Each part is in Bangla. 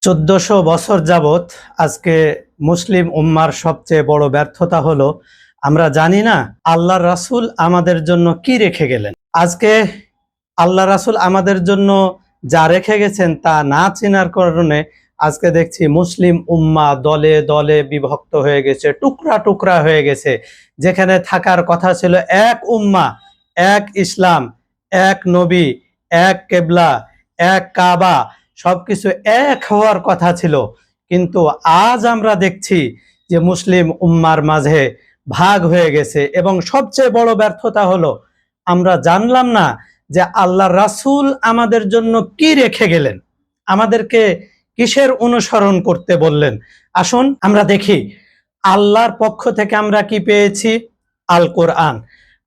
1400 বছর যাবত আজকে মুসলিম উম্মার সবচেয়ে বড় ব্যর্থতা হলো আমরা জানি না আল্লাহর রাসূল আমাদের জন্য কি রেখে গেলেন। আজকে আল্লাহ রাসূল আমাদের জন্য যা রেখে গেছেন তা না চেনার কারণে আজকে দেখছি মুসলিম উম্মা দলে দলে বিভক্ত হয়ে গেছে, টুকরা টুকরা হয়ে গেছে। যেখানে থাকার কথা ছিল এক উম্মা, এক ইসলাম, এক নবী, এক কেবলা, এক কাবা, সবকিছু এক হওয়ার কথা ছিল। কিন্তু আজ আমরা দেখছি যে মুসলিম উম্মার মাঝে ভাগ হয়ে গেছে এবং সবচেয়ে বড় ব্যর্থতা হলো আমরা জানলাম না যে আল্লাহর রাসূল আমাদের জন্য কি রেখে গেলেন, আমাদেরকে কিসের অনুসরণ করতে বললেন। আসুন আমরা দেখি আল্লাহর পক্ষ থেকে আমরা কি পেয়েছি, আল কোরআন।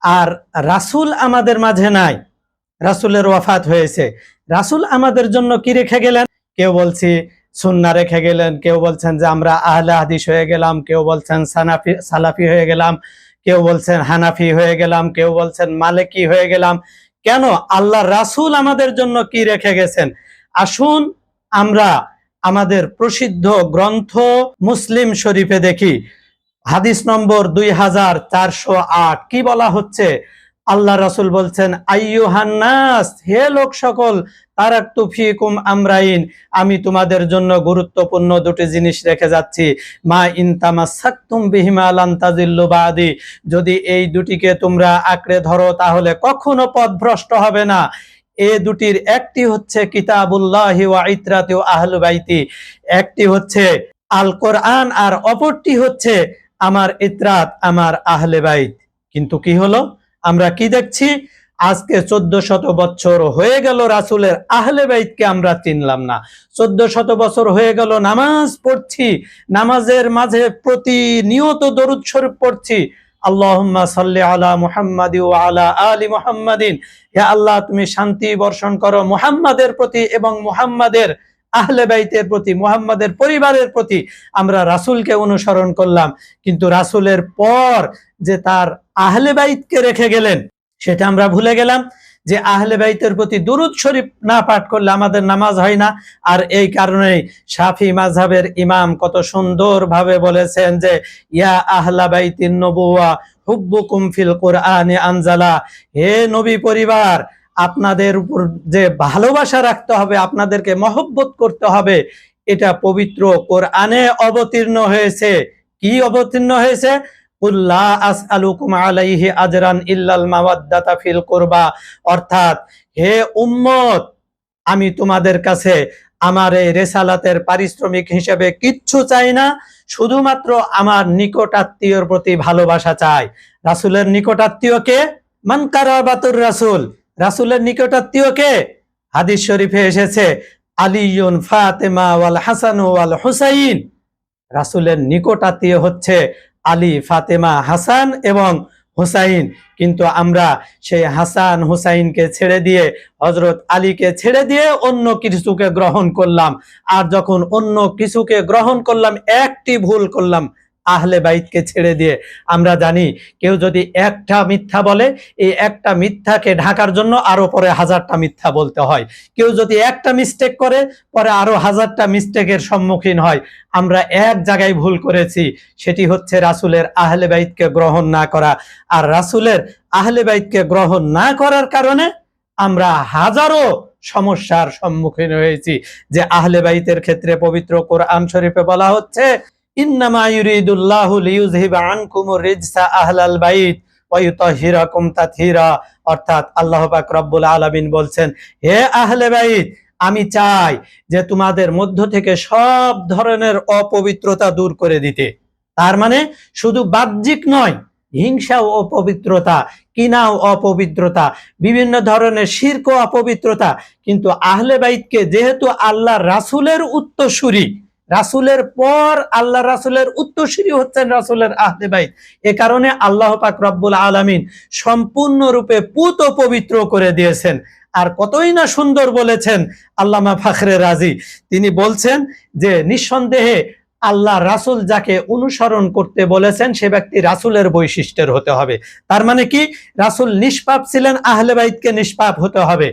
আর রাসূল আমাদের মাঝে নাই, রাসূলের ওয়াফাত হয়েছে। রাসূল আমাদের জন্য কি রেখে গেলেন? কেউ বলছি সুন্নাহ রেখে গেলেন, কেউ বলছেন যে আমরা আহলে হাদিস হয়ে গেলাম, কেউ বলছেন সালাফি হয়ে গেলাম, কেউ বলছেন হানাফি হয়ে গেলাম, কেউ বলছেন মালিকি হয়ে গেলাম। কেন? আল্লাহর রাসূল আমাদের জন্য কি রেখে গেছেন? আসুন আমরা আমাদের প্রসিদ্ধ গ্রন্থ মুসলিম শরীফে দেখি হাদিস নম্বর 2408 কি বলা হচ্ছে। আল্লাহ রাসূল বলছেন, আইয়ুহান নাস, হে লোক সকল, তারাকতু ফিকুম আমরাইন, আমি তোমাদের জন্য গুরুত্বপূর্ণ দুটি জিনিস রেখে যাচ্ছি। মা ইন তামাসসাকতুম বিহিমা লান তাযিল্লু বাদি, যদি এই দুটিকে তোমরা আঁকড়ে ধরো তাহলে কখনো পথভ্রষ্ট হবে না। এই দুটির একটি হচ্ছে কিতাবুল্লাহি ওয়া ইতরাতি ওয়া আহলু বাইতি, একটি হচ্ছে আল কোরআন আর অপরটি হচ্ছে আমার ইতরাত, আমার আহলে বাইত। কিন্তু কি হলো, আমরা কি দেখছি? আজকে 1400 বছর হয়ে গেল রাসূলের আহলে বাইতকে আমরা চিনলাম না। 1400 বছর হয়ে গেল নামাজ পড়ছি, নামাজের মাঝে প্রতিনিয়ত দরুদ শরীফ পড়ছি, আল্লাহুম্মা সাল্লি আলা মুহাম্মাদি ওয়া আলা আলি মুহাম্মাদিন, হে আল্লাহ তুমি শান্তি বর্ষণ করো মুহাম্মাদের প্রতি এবং মুহাম্মাদের আহলে বাইতের প্রতি, মুহাম্মাদের পরিবারের প্রতি। আমরা রাসূলকে অনুসরণ করলাম, কিন্তু রাসূলের পর যে তার আহলে বাইতকে রেখে গেলেন সেটা আমরা ভুলে গেলাম। যে আহলে বাইতের প্রতি দুরূদ শরীফ না পাঠ করলে আমাদের নামাজ হয় না। আর এই কারণেই শাফি মাযহাবের ইমাম কত সুন্দরভাবে বলেছেন যে ইয়া আহলা বাইতিন নবুওয়া হুব্বুকুম ফিল কোরআনি আনজালা, হে নবী পরিবার, আপনাদের উপর যে ভালোবাসা রাখতে হবে, আপনাদেরকে মহব্বত করতে হবে, এটা পবিত্র কোরআনে অবতীর্ণ হয়েছে। কি অবতীর্ণ হয়েছে? কুল্লা আসআলুকুম আলাইহি আজরান ইল্লাল মাওয়াদ্দাতা ফিল কুরবা, অর্থাৎ হে উম্মত, আমি তোমাদের কাছে আমার এই রেসালাতের পারিশ্রমিক হিসেবে কিচ্ছু চাই না, শুধুমাত্র আমার নিকটাত্মীয়র প্রতি ভালোবাসা চাই। রাসূলের নিকটাত্মীয় কে? মান কারাবাতুর রাসূল, রাসূলের নিকটাত্মীয় কে? হাদিস শরীফে এসেছে আলিয়ুন ফাতেমা ওয়াল হাসান ওয়াল হুসাইন, রাসূলের নিকটাত্মীয় হচ্ছে আলী, ফাতেমা, হাসান এবং হুসাইন। কিন্তু আমরা সেই হাসান হুসাইনকে ছেড়ে দিয়ে, হযরত আলীকে ছেড়ে দিয়ে অন্য কিছুকে গ্রহণ করলাম। আর যখন অন্য কিছুকে গ্রহণ করলাম, একটি ভুল করলাম, আহলে বাইতকে ছেড়ে দিয়ে। আমরা জানি কেউ যদি একটা মিথ্যা বলে, এই একটা মিথ্যাকে ঢাকার জন্য আরো পরে 1000টা মিথ্যা বলতে হয়। কেউ যদি একটা মিস্টেক করে, পরে আরো 1000টা মিস্টেকের সম্মুখীন হয়। আমরা এক জায়গায় ভুল করেছি, সেটি হচ্ছে রাসূলের আহলে বাইতকে গ্রহণ না করা। আর রাসূলের আহলে বাইতকে গ্রহণ না করার কারণে আমরা হাজারো সমস্যার সম্মুখীন হয়েছি। যে আহলে বাইতের ক্ষেত্রে পবিত্র কোরআন শরীফে বলা হচ্ছে ইন্নামা ইউরিদুল্লাহু লিইউযহিবা আনকুমুর রিজসা আহলাল বাইত ওয়া ইউতাহহিরাকুম তাতহীরা, অর্থাৎ আল্লাহ পাক রব্বুল আলামিন বলছেন, হে আহলে বাইত, আমি চাই যে তোমাদের মধ্য থেকে সব ধরনের অপবিত্রতা দূর করে দিতে। তার মানে শুধু বাহ্যিক নয়, হিংসা ও অপবিত্রতা, কিনা ও অপবিত্রতা, বিভিন্ন ধরনের শিরক ও অপবিত্রতা। কিন্তু আহলে বাইতকে যেহেতু আল্লাহ রাসূলের উত্তরসূরি, রাসূলের পর আল্লাহ রাসূলের উত্তরসূরি হচ্ছেন রাসূলের আহলে বাইত, এ কারণে আল্লাহ পাক রব্বুল আলামিন সম্পূর্ণরূপে পুত ও পবিত্র করে দিয়েছেন। আর কতই না সুন্দর বলেছেন আল্লামা ফখরে রাজি, তিনি বলছেন যে নিঃসন্দেহে আল্লাহ রাসূল যাকে অনুসরণ করতে বলেছেন সে ব্যক্তি রাসূলের বৈশিষ্ট্যের হতে হবে। তার মানে কি? রাসূল নিষ্পাপ ছিলেন, আহলে বাইতকে নিষ্পাপ হতে হবে।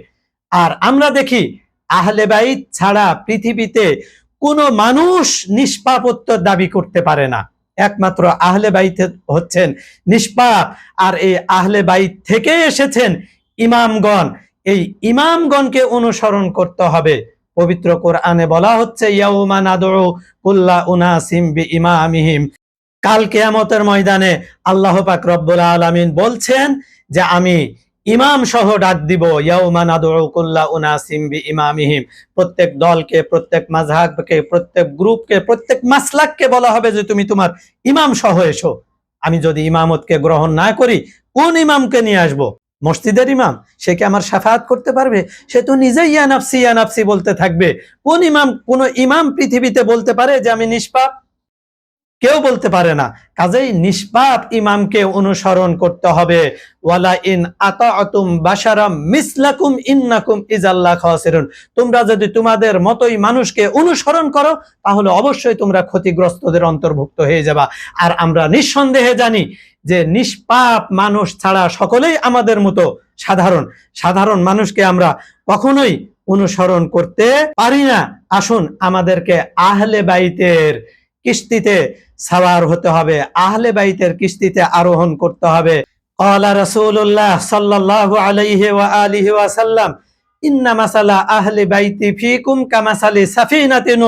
আর আমরা দেখি আহলে বাইত ছাড়া পৃথিবীতে কোনো মানুষ নিষ্পাপত্ব দাবি করতে পারে না, একমাত্র আহলে বাইত হচ্ছেন নিষ্পাপ। আর এই আহলে বাইত থেকে এসেছেন ইমামগণ, এই ইমামগণকে অনুসরণ করতে হবে। পবিত্র কোরআনে বলা হচ্ছে ইয়াউমা নাদউ কুল্লা উনাসিম বিইমামিহিম, কাল কিয়ামতের ময়দানে আল্লাহ পাক রব্বুল আলামিন বলছেন যে আমি ইমাম সহ ডাক দিব। ইয়াউমা নাদউ কুল্লা উনাসিম বিইমামিহিম, প্রত্যেক দলকে, প্রত্যেক মাযহাবকে, প্রত্যেক গ্রুপকে, প্রত্যেক মাসলাককে বলা হবে যে তুমি তোমার ইমাম সহ এসো। আমি যদি ইমামতকে গ্রহণ না করি, কোন ইমামকে নিয়ে আসব? মসজিদের ইমাম? সে কি আমার শাফাআত করতে পারবে? সে তো নিজেই ইয়া নাফসি বলতে থাকবে। কোন ইমাম, কোন ইমাম পৃথিবীতে বলতে পারে যে আমি নিষ্পাপ? কেউ বলতে পারে না। কাজেই নিষ্পাপ ইমামকে অনুসরণ করতে হবে। ওয়ালা ইন আতাআতুম বাশারাম মিসলাকুম ইন্নাকুম ইযাল্লা খাসিরুন, তোমরা যদি তোমাদের মতোই মানুষকে অনুসরণ করো তাহলে অবশ্যই তোমরা ক্ষতিগ্রস্তদের অন্তর্ভুক্ত হয়ে যাবা। আর আমরা নিঃসন্দেহে জানি যে নিষ্পাপ মানুষ ছাড়া সকলেই আমাদের মতো সাধারণ মানুষকে আমরা কখনোই অনুসরণ করতে পারি না। আসুন আমাদেরকে আহলে বাইতের কিস্তিতে সাওয়ার হতে হবে, আহলে বাইতের কিস্তিতে আরোহণ করতে হবে। ক্বালা রাসূলুল্লাহ সাল্লাল্লাহু আলাইহি ওয়া আলিহি ওয়া সাল্লাম ইন্না মাসালা আহলি বাইতি ফীকুম কামাসালি সাফিনাতিন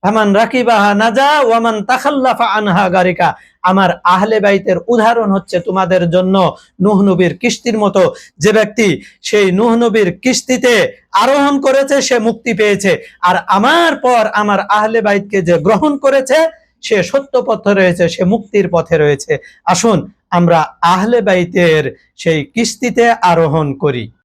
ফামান রাকিবাহা নাজা ওয়া মান তাখাল্লাফা আনহা গারিকা, আমার আহলে বাইতের উদাহরণ হচ্ছে তোমাদের জন্য নূহ নবীর কিস্তির মতো। যে ব্যক্তি সেই নূহ নবীর কিস্তিতে আরোহণ করেছে সে মুক্তি পেয়েছে, আর আমার পর আমার আহলে বাইতকে যে গ্রহণ করেছে সে সত্য পথে রয়েছে, সে মুক্তির পথে রয়েছে। আসুন আমরা আহলে বাইতের সেই কিস্তিতে আরোহণ করি।